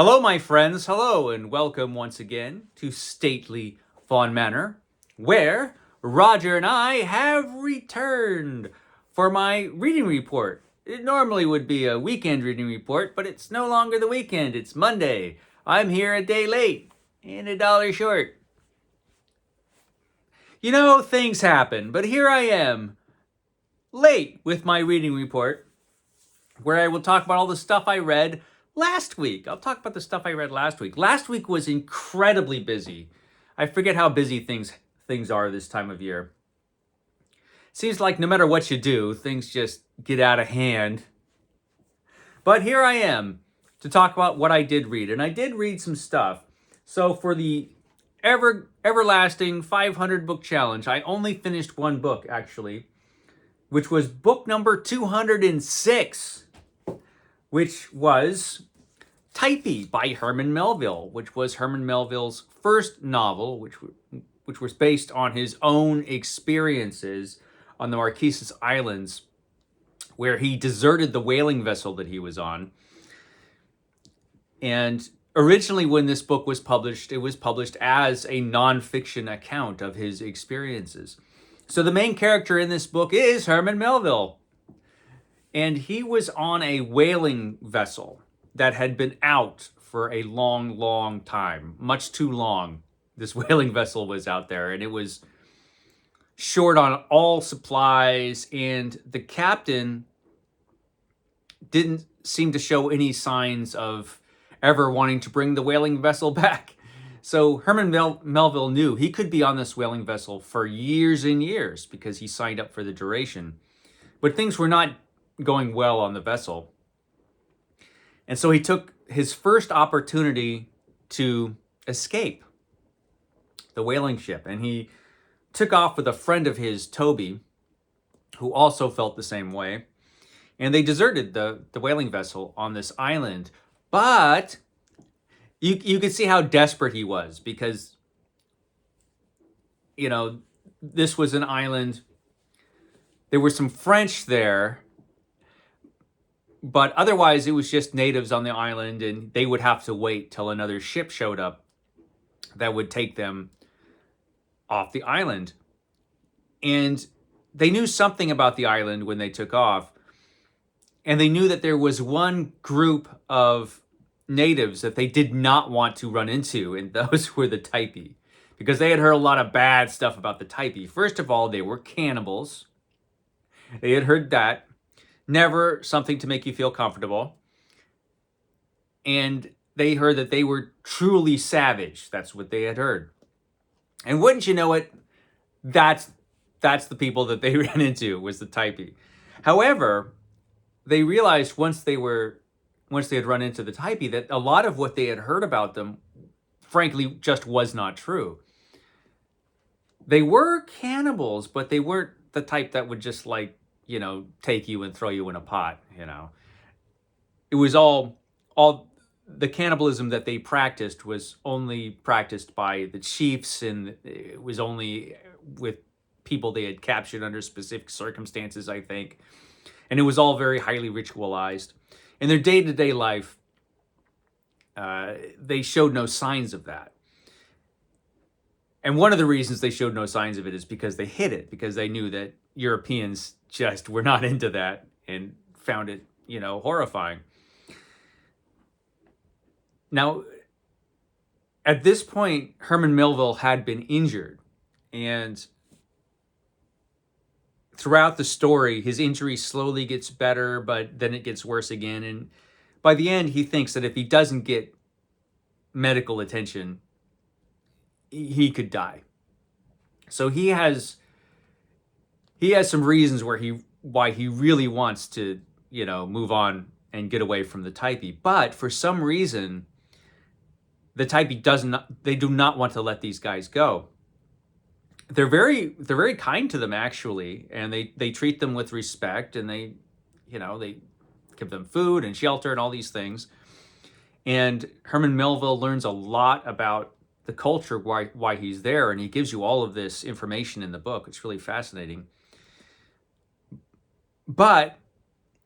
Hello, my friends. Hello, and welcome once again to Stately Fawn Manor, where Roger and I have returned for my reading report. It normally would be a weekend reading report, but it's no longer the weekend. It's Monday. I'm here a day late and $1 short. You know, things happen, but here I am, late with my reading report, where I will talk about all the stuff I read last week. I'll talk about the stuff I read last week. Last week was incredibly busy. I forget how busy things are this time of year. Seems like no matter what you do, things just get out of hand. But here I am to talk about what I did read, and I did read some stuff. So for the everlasting 500 book challenge, I only finished one book actually, which was book number 206. Which was Typee by Herman Melville, which was Herman Melville's first novel, which was based on his own experiences on the Marquesas Islands, where he deserted the whaling vessel that he was on. And originally, when this book was published, it was published as a nonfiction account of his experiences. So the main character in this book is Herman Melville. And he was on a whaling vessel that had been out for a long, long time. Much too long. This whaling vessel was out there, and it was short on all supplies, and the captain didn't seem to show any signs of ever wanting to bring the whaling vessel back. So Herman Melville knew he could be on this whaling vessel for years and years because he signed up for the duration. But things were not going well on the vessel. And so he took his first opportunity to escape the whaling ship. And he took off with a friend of his, Toby, who also felt the same way. And they deserted the whaling vessel on this island. But you could see how desperate he was because, you know, this was an island. There were some French there, but otherwise it was just natives on the island, and they would have to wait till another ship showed up that would take them off the island. And they knew something about the island when they took off. And they knew that there was one group of natives that they did not want to run into, and those were the Typee, because they had heard a lot of bad stuff about the Typee. First of all, they were cannibals. They had heard that. Never something to make you feel comfortable. And they heard that they were truly savage. That's what they had heard. And wouldn't you know it, that's the people that they ran into, was the Typee. However, they realized once they had run into the Typee that a lot of what they had heard about them, frankly, just was not true. They were cannibals, but they weren't the type that would just take you and throw you in a pot, It was all the cannibalism that they practiced was only practiced by the chiefs, and it was only with people they had captured under specific circumstances, I think. And it was all very highly ritualized. In their day-to-day life, they showed no signs of that. And one of the reasons they showed no signs of it is because they hid it, because they knew that Europeans just were not into that and found it, horrifying. Now, at this point, Herman Melville had been injured, and throughout the story, his injury slowly gets better, but then it gets worse again. And by the end, he thinks that if he doesn't get medical attention, he could die. So he has some reasons why he really wants to, move on and get away from the Typee. But for some reason, the Typee they do not want to let these guys go. They're very kind to them, actually, and they treat them with respect, and they give them food and shelter and all these things. And Herman Melville learns a lot about the culture, why he's there, and he gives you all of this information in the book. It's really fascinating. But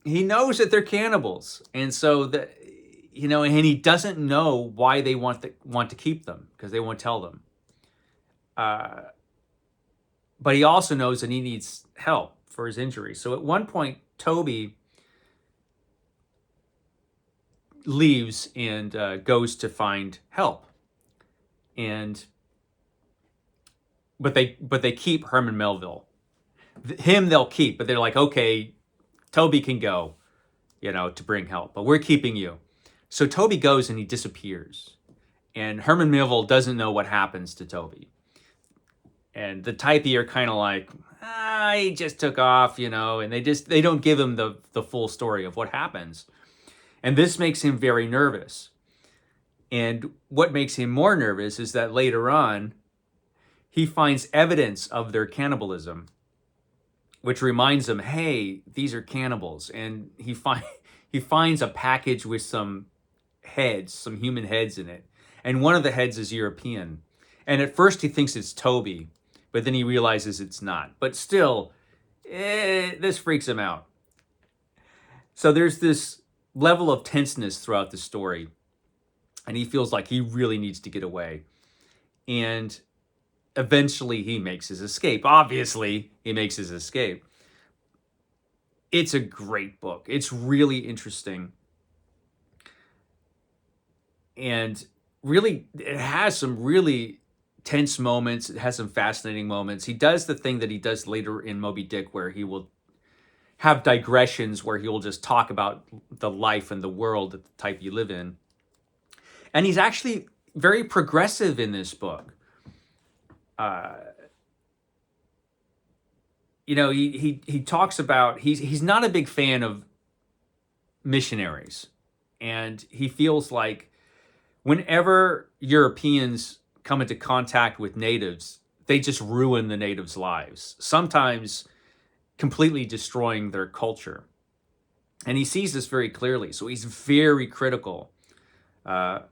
he knows that they're cannibals, and so and he doesn't know why they want to keep them, because they won't tell them. But he also knows that he needs help for his injury. So at one point, Toby leaves and goes to find help, but they keep Herman Melville. Him they'll keep, but they're like, okay, Toby can go, to bring help, but we're keeping you. So Toby goes and he disappears, and Herman Melville doesn't know what happens to Toby. And the Typee are kind of like, he just took off, and they don't give him the full story of what happens. And this makes him very nervous. And what makes him more nervous is that later on, he finds evidence of their cannibalism, which reminds him, hey, these are cannibals. And he finds a package with some human heads in it. And one of the heads is European. And at first he thinks it's Toby, but then he realizes it's not. But still, this freaks him out. So there's this level of tenseness throughout the story, and he feels like he really needs to get away. And eventually he makes his escape. Obviously, he makes his escape. It's a great book. It's really interesting. And really, it has some really tense moments. It has some fascinating moments. He does the thing that he does later in Moby Dick, where he will have digressions where he will just talk about the life and the world that the Typee live in. And he's actually very progressive in this book. He talks about, he's not a big fan of missionaries. And he feels like whenever Europeans come into contact with natives, they just ruin the natives' lives, sometimes completely destroying their culture. And he sees this very clearly. So he's very critical of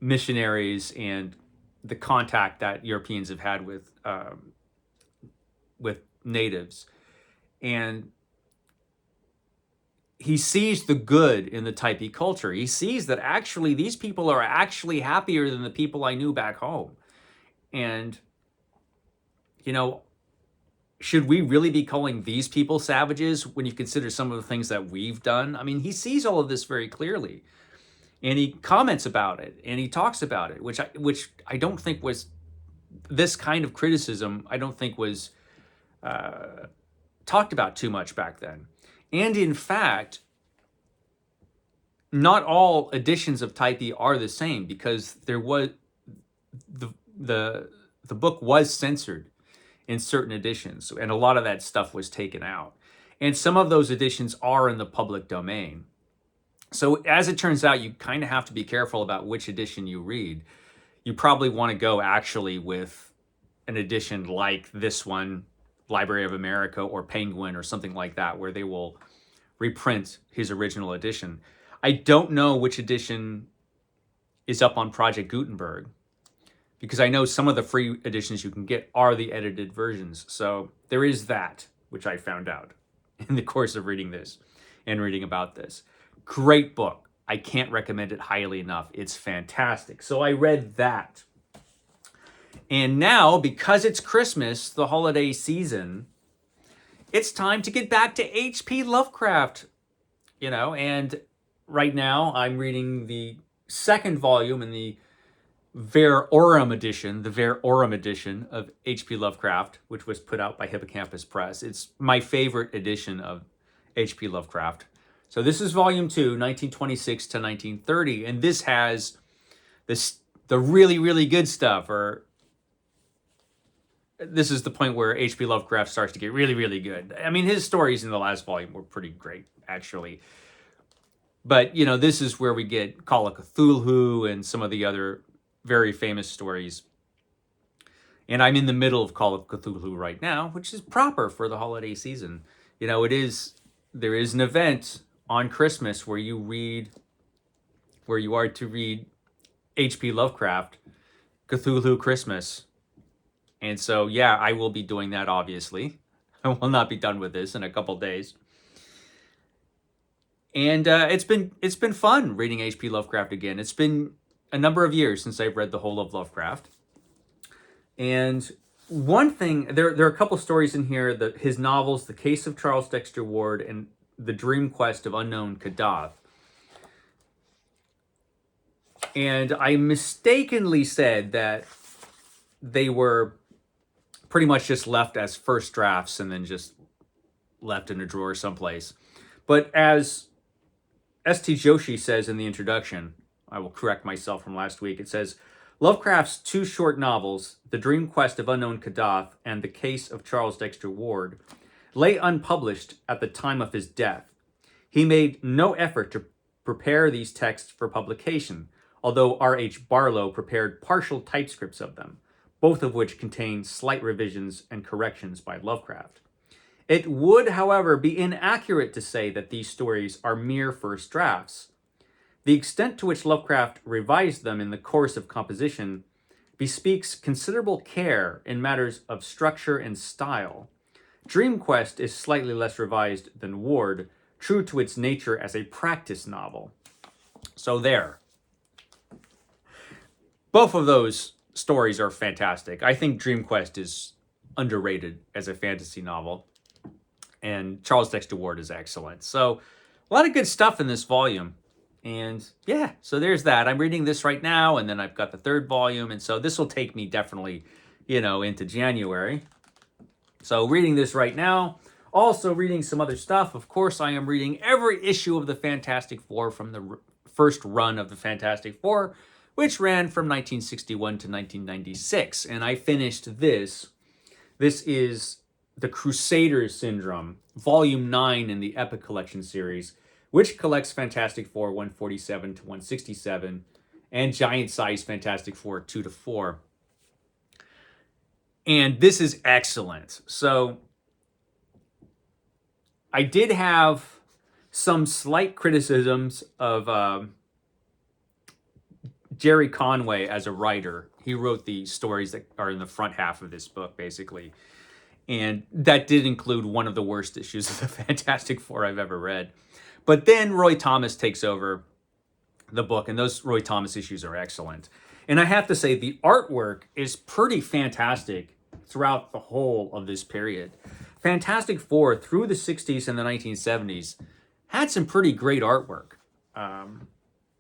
missionaries and the contact that Europeans have had with natives. And he sees the good in the Typee culture. He sees that actually these people are actually happier than the people I knew back home. And, should we really be calling these people savages when you consider some of the things that we've done? I mean, he sees all of this very clearly, and he comments about it, and he talks about it, which I don't think was, this kind of criticism, I don't think was talked about too much back then. And in fact, not all editions of Typee are the same, because there was the book was censored in certain editions, and a lot of that stuff was taken out. And some of those editions are in the public domain. So as it turns out, you kind of have to be careful about which edition you read. You probably want to go actually with an edition like this one, Library of America or Penguin or something like that, where they will reprint his original edition. I don't know which edition is up on Project Gutenberg, because I know some of the free editions you can get are the edited versions. So there is that, which I found out in the course of reading this and reading about this. Great book. I can't recommend it highly enough. It's fantastic. So I read that. And now, because it's Christmas, the holiday season, it's time to get back to H.P. Lovecraft. And right now I'm reading the second volume in the Ver Aurum edition of H.P. Lovecraft, which was put out by Hippocampus Press. It's my favorite edition of H.P. Lovecraft. So this is volume 2, 1926 to 1930, and this has the really, really good stuff, or this is the point where H.P. Lovecraft starts to get really, really good. I mean, his stories in the last volume were pretty great, actually. But, this is where we get Call of Cthulhu and some of the other very famous stories. And I'm in the middle of Call of Cthulhu right now, which is proper for the holiday season. There is an event on Christmas where you are to read H.P. Lovecraft, Cthulhu Christmas. And so, yeah, I will be doing that, obviously. I will not be done with this in a couple days. And it's been fun reading H.P. Lovecraft again. It's been a number of years since I've read the whole of Lovecraft. And one thing, there are a couple stories in here, his novels, The Case of Charles Dexter Ward and The Dream Quest of Unknown Kadath. And I mistakenly said that they were pretty much just left as first drafts and then just left in a drawer someplace. But as S.T. Joshi says in the introduction, I will correct myself from last week, it says, Lovecraft's two short novels, The Dream Quest of Unknown Kadath and The Case of Charles Dexter Ward, lay unpublished at the time of his death. He made no effort to prepare these texts for publication, although R.H. Barlow prepared partial typescripts of them, both of which contain slight revisions and corrections by Lovecraft. It would, however, be inaccurate to say that these stories are mere first drafts. The extent to which Lovecraft revised them in the course of composition bespeaks considerable care in matters of structure and style. Dream Quest is slightly less revised than Ward, true to its nature as a practice novel. So there. Both of those stories are fantastic. I think Dream Quest is underrated as a fantasy novel, and Charles Dexter Ward is excellent. So a lot of good stuff in this volume. And yeah, so there's that. I'm reading this right now, and then I've got the third volume, and so this will take me definitely, into January. So reading this right now, also reading some other stuff. Of course, I am reading every issue of the Fantastic Four from the first run of the Fantastic Four, which ran from 1961 to 1996. And I finished this. This is The Crusaders Syndrome, Volume 9 in the Epic Collection series, which collects Fantastic Four 147 to 167 and Giant Size Fantastic Four 2 to 4. And this is excellent. So I did have some slight criticisms of Jerry Conway as a writer. He wrote the stories that are in the front half of this book, basically. And that did include one of the worst issues of the Fantastic Four I've ever read. But then Roy Thomas takes over the book, and those Roy Thomas issues are excellent. And I have to say, the artwork is pretty fantastic throughout the whole of this period. Fantastic Four, through the 60s and the 1970s, had some pretty great artwork.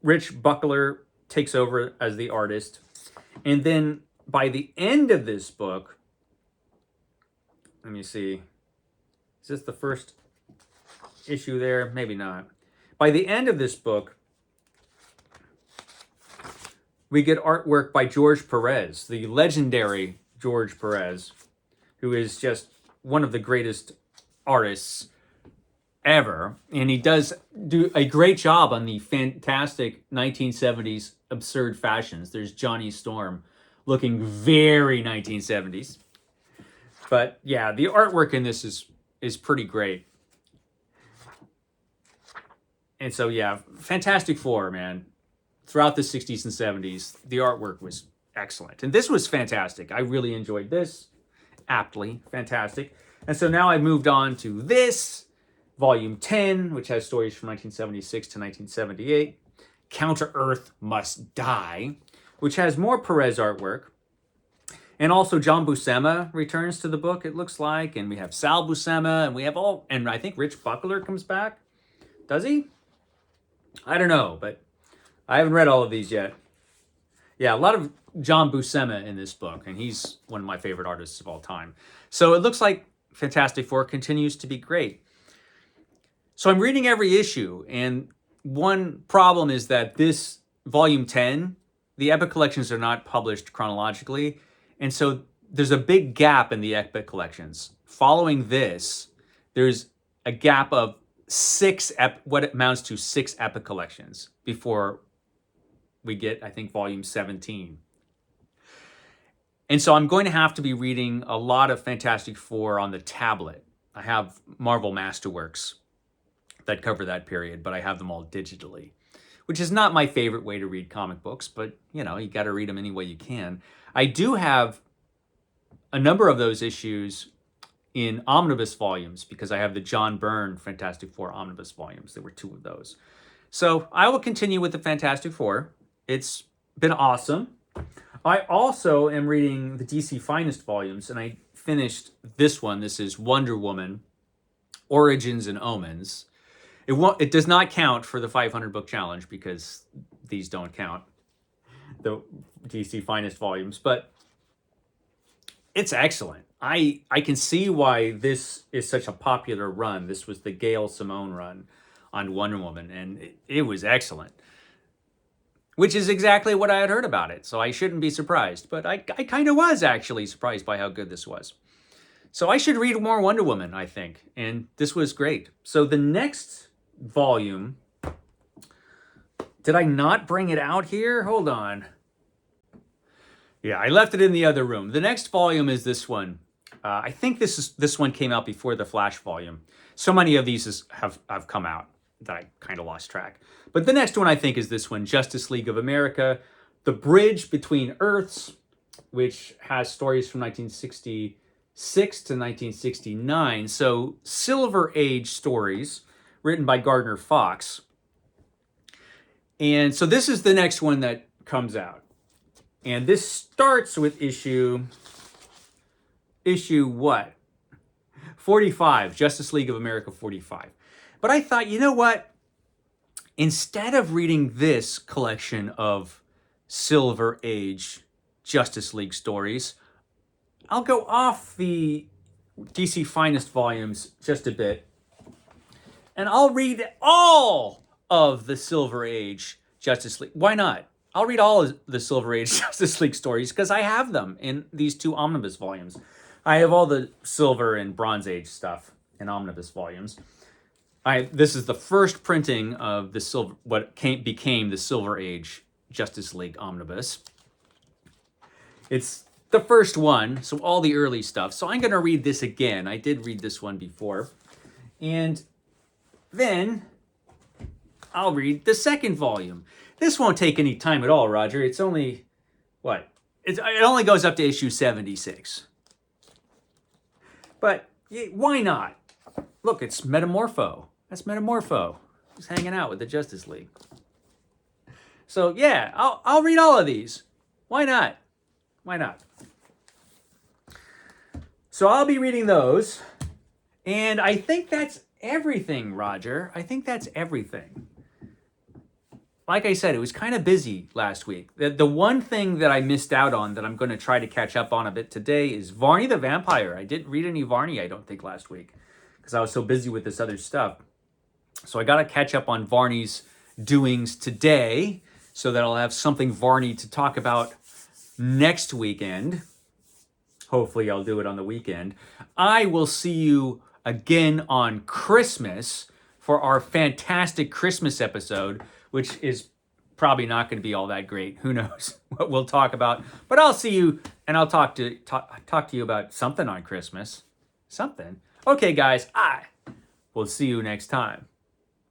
Rich Buckler takes over as the artist. And then by the end of this book, let me see, is this the first issue there? Maybe not. By the end of this book, we get artwork by George Perez, the legendary George Perez, who is just one of the greatest artists ever. And he does do a great job on the fantastic 1970s absurd fashions. There's Johnny Storm looking very 1970s. But yeah, the artwork in this is pretty great. And so yeah, Fantastic Four, man. Throughout the 60s and 70s, the artwork was excellent. And this was fantastic. I really enjoyed this. Aptly fantastic. And so now I've moved on to this, Volume 10, which has stories from 1976 to 1978. Counter-Earth Must Die, which has more Perez artwork. And also John Buscema returns to the book, it looks like. And we have Sal Buscema, and we have and I think Rich Buckler comes back. Does he? I don't know, but I haven't read all of these yet. Yeah, a lot of John Buscema in this book, and he's one of my favorite artists of all time. So it looks like Fantastic Four continues to be great. So I'm reading every issue, and one problem is that this Volume 10, the Epic Collections are not published chronologically, and so there's a big gap in the Epic Collections. Following this, there's a gap of what amounts to 6 Epic Collections before we get, I think, Volume 17. And so I'm going to have to be reading a lot of Fantastic Four on the tablet. I have Marvel Masterworks that cover that period, but I have them all digitally, which is not my favorite way to read comic books, but, you got to read them any way you can. I do have a number of those issues in omnibus volumes because I have the John Byrne Fantastic Four omnibus volumes. There were 2 of those. So I will continue with the Fantastic Four. It's been awesome. I also am reading the DC Finest volumes, and I finished this one. This is Wonder Woman, Origins and Omens. It does not count for the 500 book challenge because these don't count, the DC Finest volumes, but it's excellent. I can see why this is such a popular run. This was the Gail Simone run on Wonder Woman, and it was excellent. Which is exactly what I had heard about it, so I shouldn't be surprised. But I kind of was actually surprised by how good this was. So I should read more Wonder Woman, I think, and this was great. So the next volume, did I not bring it out here? Hold on. Yeah, I left it in the other room. The next volume is this one. I think this one came out before the Flash volume. So many of these have come out that I kind of lost track. But the next one I think is this one, Justice League of America, The Bridge Between Earths, which has stories from 1966 to 1969. So Silver Age stories written by Gardner Fox. And so this is the next one that comes out. And this starts with issue what? 45, Justice League of America 45. But I thought, you know what? Instead of reading this collection of Silver Age Justice League stories, I'll go off the DC Finest volumes just a bit, and I'll read all of the Silver Age Justice League. Why not? I'll read all of the Silver Age Justice League stories because I have them in these 2 omnibus volumes. I have all the Silver and Bronze Age stuff in omnibus volumes. This is the first printing of the became the Silver Age Justice League omnibus. It's the first one, so all the early stuff. So I'm going to read this again. I did read this one before. And then I'll read the second volume. This won't take any time at all, Roger. It's only, what? It only goes up to issue 76. But why not? Look, it's Metamorpho. That's Metamorpho. He's hanging out with the Justice League. So yeah, I'll read all of these. Why not? Why not? So I'll be reading those. And I think that's everything, Roger. I think that's everything. Like I said, it was kind of busy last week. The one thing that I missed out on that I'm going to try to catch up on a bit today is Varney the Vampire. I didn't read any Varney, I don't think, last week because I was so busy with this other stuff. So I got to catch up on Varney's doings today so that I'll have something Varney to talk about next weekend. Hopefully I'll do it on the weekend. I will see you again on Christmas for our fantastic Christmas episode, which is probably not going to be all that great. Who knows what we'll talk about. But I'll see you, and I'll talk to you about something on Christmas. Something. Okay, guys, I will see you next time.